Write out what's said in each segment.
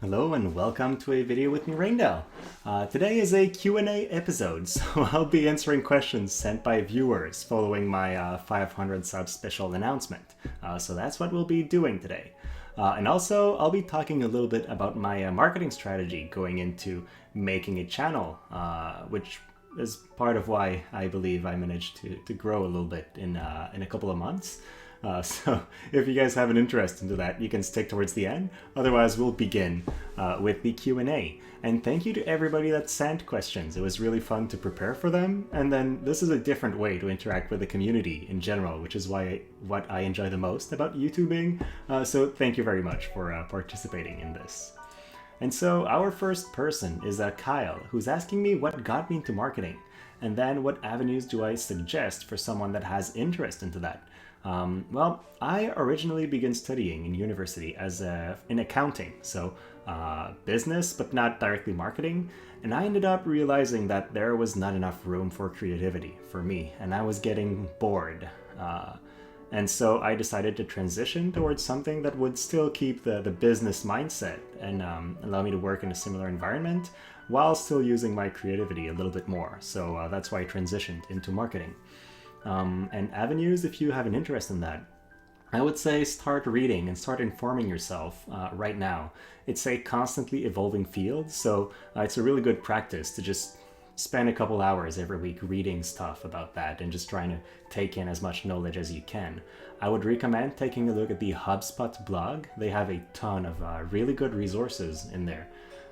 Hello and welcome to a video with me, Raindell. Today is a Q&A episode, so I'll be answering questions sent by viewers following my 500 subs special announcement. So that's what we'll be doing today. And also, I'll be talking a little bit about my marketing strategy going into making a channel, which is part of why I believe I managed to grow a little bit in a couple of months. So if you guys have an interest into that, you can stick towards the end. Otherwise, we'll begin with the Q&A. And thank you to everybody that sent questions. It was really fun to prepare for them. And then this is a different way to interact with the community in general, which is what I enjoy the most about YouTubing. So thank you very much for participating in this. And so our first person is Kyle, who's asking me what got me into marketing, and then what avenues do I suggest for someone that has interest into that. Well, I originally began studying in university in accounting, so business, but not directly marketing. And I ended up realizing that there was not enough room for creativity for me, and I was getting bored. And so I decided to transition towards something that would still keep the business mindset and allow me to work in a similar environment while still using my creativity a little bit more. So that's why I transitioned into marketing. And avenues, if you have an interest in that, I would say start reading and start informing yourself right now. It's a constantly evolving field, so it's a really good practice to just spend a couple hours every week reading stuff about that and just trying to take in as much knowledge as you can. I would recommend taking a look at the HubSpot blog. They have a ton of really good resources in there,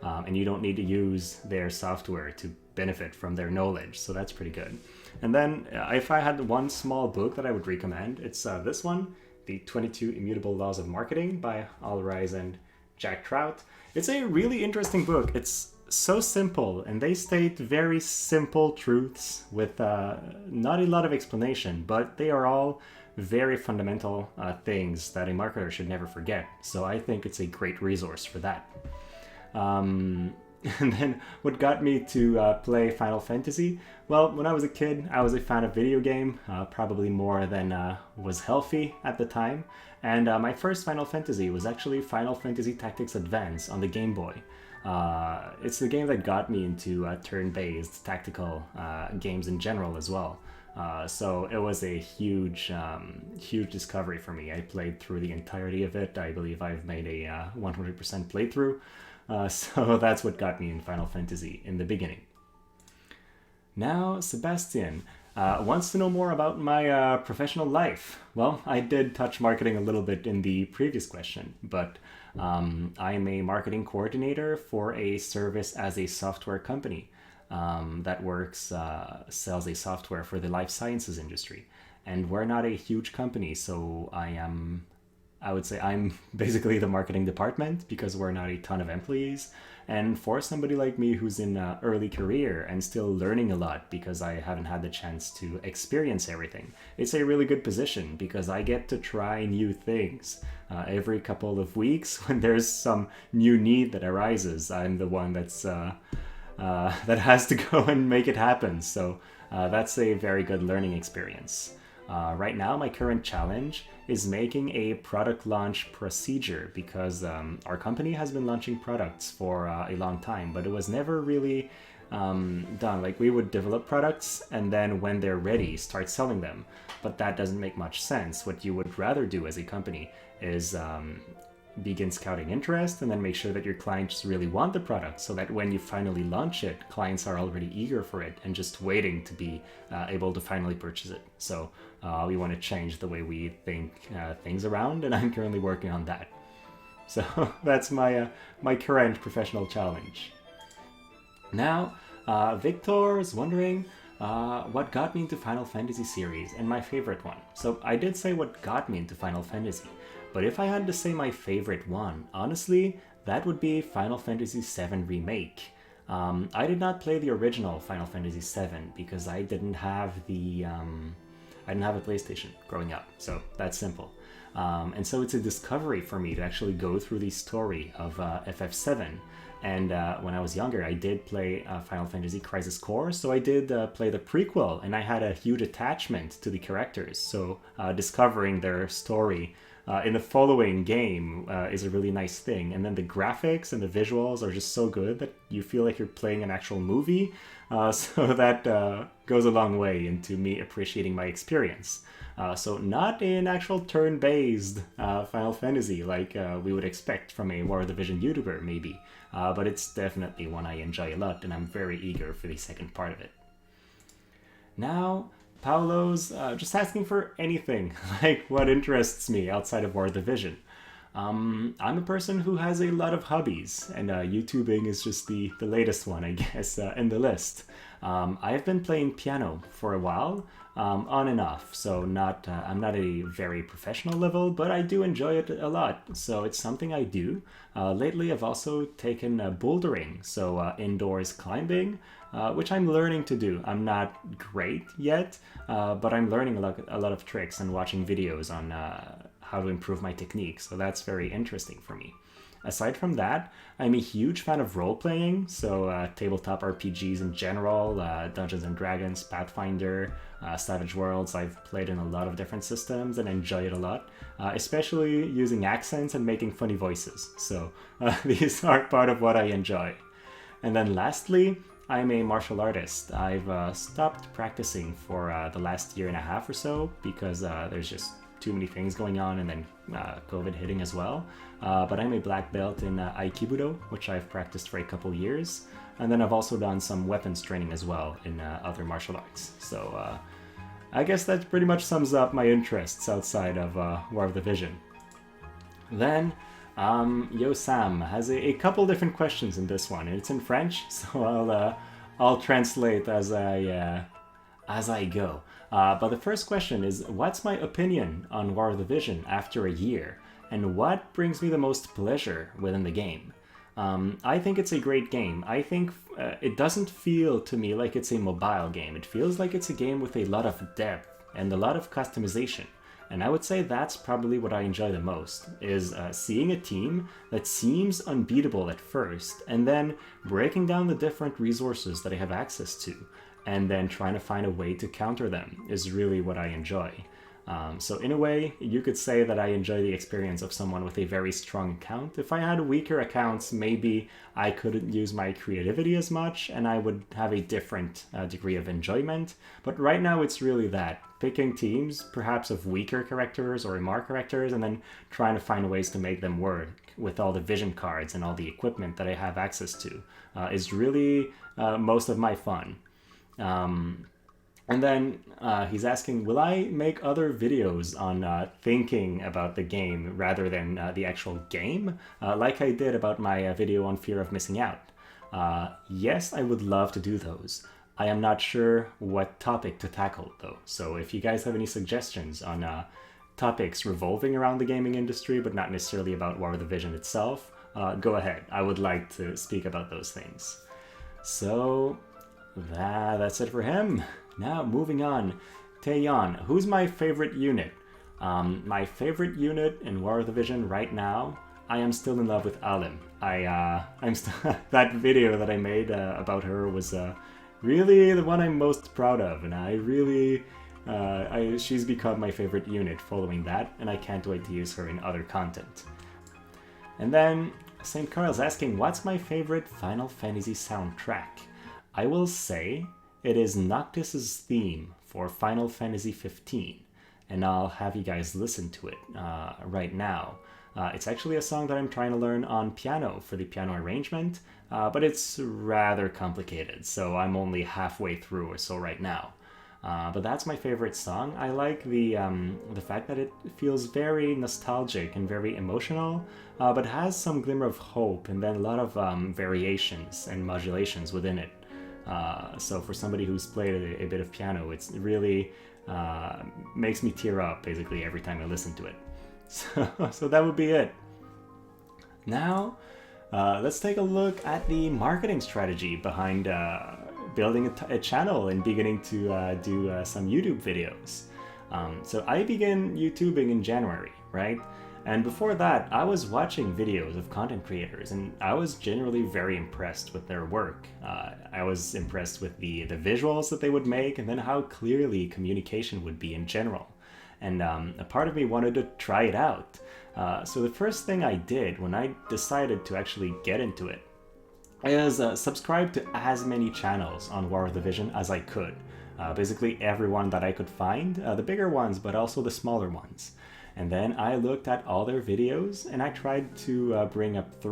and you don't need to use their software to benefit from their knowledge, so that's pretty good. And then if I had one small book that I would recommend, it's this one, The 22 Immutable Laws of Marketing by Al Ries and Jack Trout. It's a really interesting book. It's so simple, and they state very simple truths with not a lot of explanation, but they are all very fundamental things that a marketer should never forget. So I think it's a great resource for that. And then what got me to play Final Fantasy? Well, when I was a kid, I was a fan of video game, probably more than was healthy at the time. And my first Final Fantasy was actually Final Fantasy Tactics Advance on the Game Boy. It's the game that got me into turn-based tactical games in general as well. So it was a huge discovery for me. I played through the entirety of it. I believe I've made a 100% playthrough. So that's what got me in Final Fantasy in the beginning. Now, Sebastian wants to know more about my professional life. Well, I did touch marketing a little bit in the previous question, but I'm a marketing coordinator for a service as a software company that sells a software for the life sciences industry. And we're not a huge company, so I would say I'm basically the marketing department because we're not a ton of employees. And for somebody like me who's in early career and still learning a lot because I haven't had the chance to experience everything, it's a really good position because I get to try new things. Every couple of weeks when there's some new need that arises, I'm the one that has to go and make it happen. So that's a very good learning experience. Right now, my current challenge is making a product launch procedure because our company has been launching products for a long time, but it was never really done. Like, we would develop products and then when they're ready, start selling them. But that doesn't make much sense. What you would rather do as a company is begin scouting interest and then make sure that your clients really want the product so that when you finally launch it, clients are already eager for it and just waiting to be able to finally purchase it. So we want to change the way we think things around, and I'm currently working on that. So that's my current professional challenge. Now, Victor is wondering what got me into Final Fantasy series and my favorite one. So I did say what got me into Final Fantasy, but if I had to say my favorite one, honestly, that would be Final Fantasy VII Remake. I did not play the original Final Fantasy VII because I didn't have a PlayStation growing up, so that's simple. And so it's a discovery for me to actually go through the story of FF7. And when I was younger, I did play Final Fantasy Crisis Core, so I did play the prequel, and I had a huge attachment to the characters. So discovering their story in the following game is a really nice thing. And then the graphics and the visuals are just so good that you feel like you're playing an actual movie. So that goes a long way into me appreciating my experience. So not an actual turn-based Final Fantasy like we would expect from a War of the Vision YouTuber, maybe. But it's definitely one I enjoy a lot, and I'm very eager for the second part of it. Now, Paolo's just asking for anything, like what interests me outside of War of the Vision. I'm a person who has a lot of hobbies, and YouTubing is just the latest one, I guess, in the list. I've been playing piano for a while, on and off, so I'm not at a very professional level, but I do enjoy it a lot, so it's something I do. Lately, I've also taken bouldering, so indoors climbing, which I'm learning to do. I'm not great yet, but I'm learning a lot of tricks and watching videos on how to improve my technique, so that's very interesting for me. Aside from that, I'm a huge fan of role-playing, so tabletop RPGs in general, Dungeons & Dragons, Pathfinder, Savage Worlds. I've played in a lot of different systems and enjoy it a lot, especially using accents and making funny voices. So these are part of what I enjoy. And then lastly, I'm a martial artist. I've stopped practicing for the last year and a half or so because there's just too many things going on, and then COVID hitting as well. But I'm a black belt in Aikibudo, which I've practiced for a couple years. And then I've also done some weapons training as well in other martial arts. So I guess that pretty much sums up my interests outside of War of the Vision. Then Yo Sam has a couple different questions in this one, and it's in French, so I'll translate as I go. But the first question is, what's my opinion on War of the Vision after a year, and what brings me the most pleasure within the game? I think it's a great game. I think it doesn't feel to me like it's a mobile game. It feels like it's a game with a lot of depth and a lot of customization. And I would say that's probably what I enjoy the most, is seeing a team that seems unbeatable at first, and then breaking down the different resources that I have access to, and then trying to find a way to counter them is really what I enjoy. So in a way, you could say that I enjoy the experience of someone with a very strong account. If I had weaker accounts, maybe I couldn't use my creativity as much, and I would have a different degree of enjoyment. But right now, it's really that. Picking teams, perhaps of weaker characters or MR characters, and then trying to find ways to make them work with all the vision cards and all the equipment that I have access to is really most of my fun. And then he's asking, will I make other videos on thinking about the game rather than the actual game, like I did about my video on fear of missing out? Yes, I would love to do those. I am not sure what topic to tackle, though. So if you guys have any suggestions on topics revolving around the gaming industry, but not necessarily about War of the Vision itself, go ahead. I would like to speak about those things. So that's it for him. Now, moving on. Taeyeon, who's my favorite unit? My favorite unit in War of the Vision right now, I am still in love with Alim. That video that I made about her was really the one I'm most proud of, and I really, she's become my favorite unit following that, and I can't wait to use her in other content. And then St. Carl's asking, what's my favorite Final Fantasy soundtrack? I will say it is Noctis's theme for Final Fantasy 15, and I'll have you guys listen to it right now. It's actually a song that I'm trying to learn on piano for the piano arrangement, but it's rather complicated, so I'm only halfway through or so right now. But that's my favorite song. I like the fact that it feels very nostalgic and very emotional, but has some glimmer of hope and then a lot of variations and modulations within it. So for somebody who's played a bit of piano, it's really makes me tear up basically every time I listen to it. So that would be it. Now, let's take a look at the marketing strategy behind building a channel and beginning to do some YouTube videos. So I began YouTubing in January, right? And before that, I was watching videos of content creators, and I was generally very impressed with their work. I was impressed with the visuals that they would make, and then how clearly communication would be in general. and a part of me wanted to try it out. So the first thing I did when I decided to actually get into it is subscribe to as many channels on War of the Vision as I could. Basically everyone that I could find, the bigger ones, but also the smaller ones. And then I looked at all their videos and I tried to bring up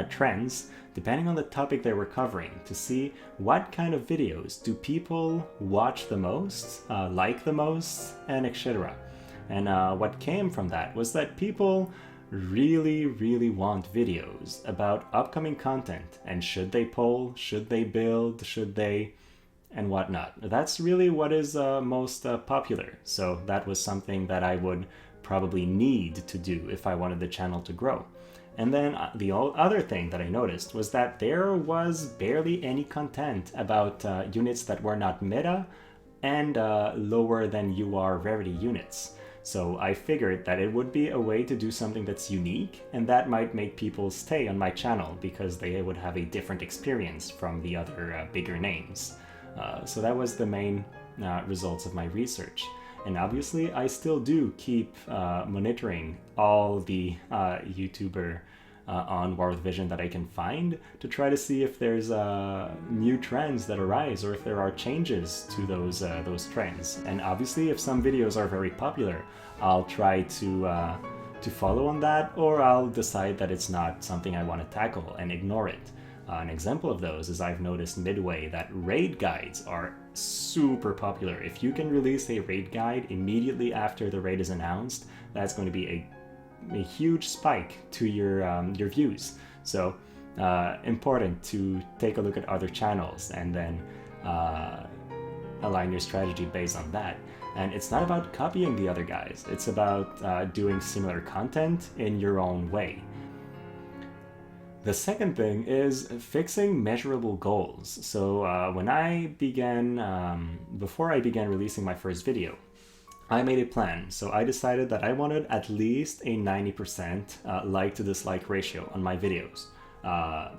trends depending on the topic they were covering to see what kind of videos do people watch the most, like the most, and etc. And what came from that was that people really want videos about upcoming content and should they poll, should they build, should they, and whatnot. That's really what is most popular. So that was something that I would probably need to do if I wanted the channel to grow. And then the other thing that I noticed was that there was barely any content about units that were not meta and lower than UR rarity units. So I figured that it would be a way to do something that's unique, and that might make people stay on my channel because they would have a different experience from the other bigger names. So that was the main results of my research. And obviously I still do keep monitoring all the YouTuber on War of the Vision that I can find to try to see if there's new trends that arise or if there are changes to those trends. And obviously if some videos are very popular, I'll try to follow on that, or I'll decide that it's not something I want to tackle and ignore it. An example of those is I've noticed midway that raid guides are super popular. If you can release a raid guide immediately after the raid is announced, that's going to be a huge spike to your views. So important to take a look at other channels and then align your strategy based on that. And it's not about copying the other guys. It's about doing similar content in your own way. The second thing is fixing measurable goals. So when I began, before I began releasing my first video, I made a plan. So I decided that I wanted at least a 90% like to dislike ratio on my videos. A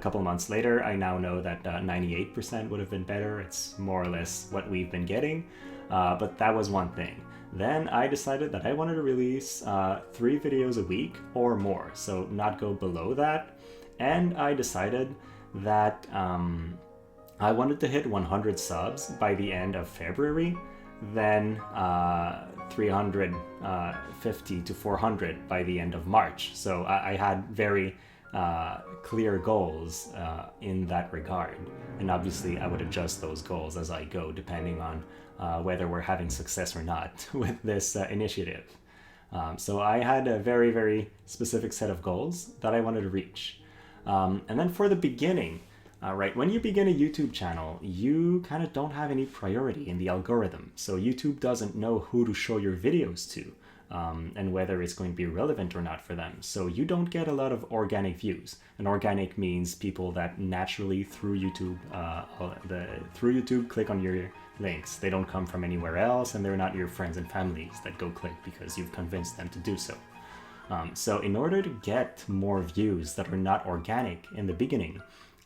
couple months later, I now know that 98% would have been better. It's more or less what we've been getting, but that was one thing. Then I decided that I wanted to release 3 videos a week or more, so not go below that. And I decided that I wanted to hit 100 subs by the end of February, then 350 to 400 by the end of March. So I had very clear goals in that regard. And obviously I would adjust those goals as I go, depending on whether we're having success or not with this initiative. So I had a very specific set of goals that I wanted to reach. And then for the beginning, right, when you begin a YouTube channel, you kind of don't have any priority in the algorithm. So YouTube doesn't know who to show your videos to. And whether it's going to be relevant or not for them. So you don't get a lot of organic views. And organic means people that naturally through YouTube click on your links. They don't come from anywhere else, and they're not your friends and families that go click because you've convinced them to do so. So in order to get more views that are not organic in the beginning,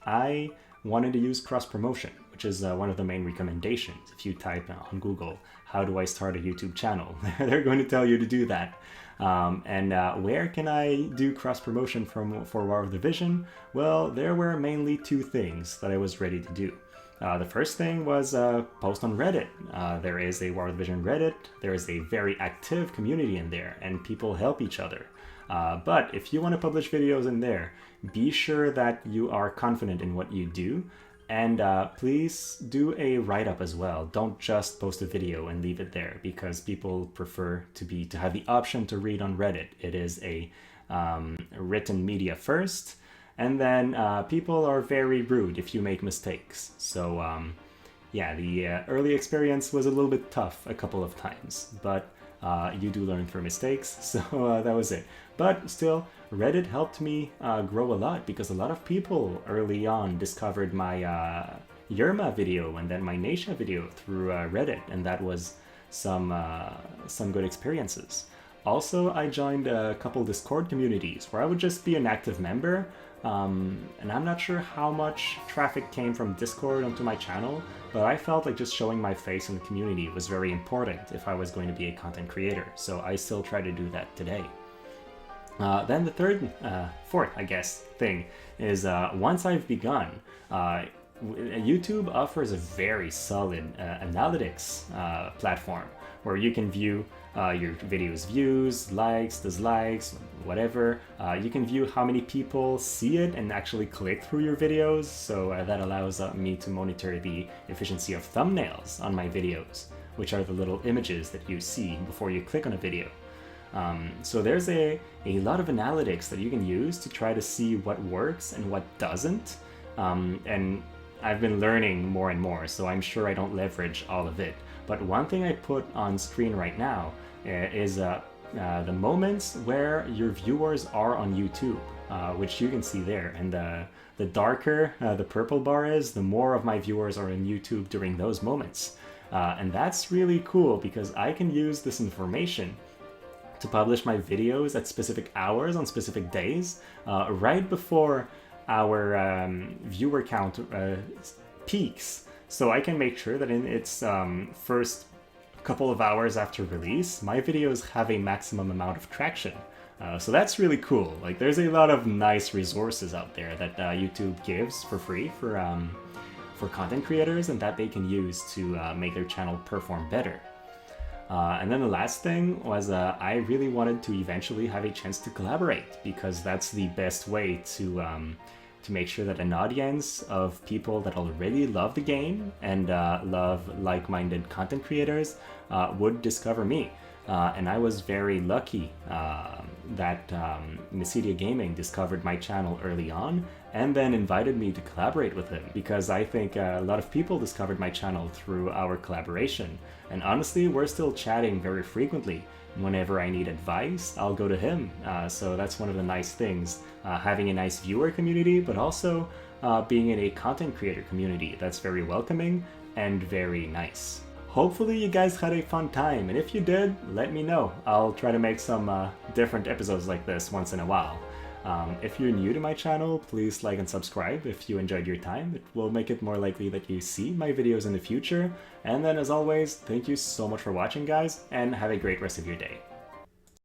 I wanted to use cross-promotion, which is one of the main recommendations. If you type on Google, how do I start a YouTube channel? They're going to tell you to do that. Where can I do cross-promotion for War of the Vision? Well, there were mainly 2 things that I was ready to do. The first thing was post on Reddit. There is a War of the Vision Reddit. There is a very active community in there, and people help each other. But if you want to publish videos in there, be sure that you are confident in what you do. And please do a write-up as well. Don't just post a video and leave it there, because people prefer to have the option to read on Reddit. It is a written media first, and then people are very rude if you make mistakes. So yeah, the early experience was a little bit tough a couple of times, but you do learn from mistakes, so that was it. But still, Reddit helped me grow a lot, because a lot of people early on discovered my Yerma video and then my Neisha video through Reddit, and that was some good experiences. Also, I joined a couple Discord communities where I would just be an active member, and I'm not sure how much traffic came from Discord onto my channel, but I felt like just showing my face in the community was very important if I was going to be a content creator, so I still try to do that today. Then the fourth, I guess, thing is once I've begun, YouTube offers a very solid analytics platform where you can view your video's views, likes, dislikes, whatever. You can view how many people see it and actually click through your videos, so that allows me to monitor the efficiency of thumbnails on my videos, which are the little images that you see before you click on a video. So there's a lot of analytics that you can use to try to see what works and what doesn't, and I've been learning more and more, so I'm sure I don't leverage all of it. But one thing I put on screen right now is the moments where your viewers are on YouTube, which you can see there. And the darker the purple bar is, the more of my viewers are on YouTube during those moments. And that's really cool because I can use this information to publish my videos at specific hours on specific days, right before our viewer count peaks. So I can make sure that in its first couple of hours after release, my videos have a maximum amount of traction. So that's really cool. Like, there's a lot of nice resources out there that YouTube gives for free for content creators and that they can use to make their channel perform better. And then the last thing was I really wanted to eventually have a chance to collaborate, because that's the best way to make sure that an audience of people that already love the game and love like-minded content creators would discover me. And I was very lucky that Mysidia Gaming discovered my channel early on and then invited me to collaborate with him, because I think a lot of people discovered my channel through our collaboration. And honestly, we're still chatting very frequently. Whenever I need advice, I'll go to him. So that's one of the nice things, having a nice viewer community, but also being in a content creator community that's very welcoming and very nice. Hopefully you guys had a fun time, and if you did, let me know. I'll try to make some different episodes like this once in a while. If you're new to my channel, please like and subscribe if you enjoyed your time. It will make it more likely that you see my videos in the future. And then, as always, thank you so much for watching, guys, and have a great rest of your day.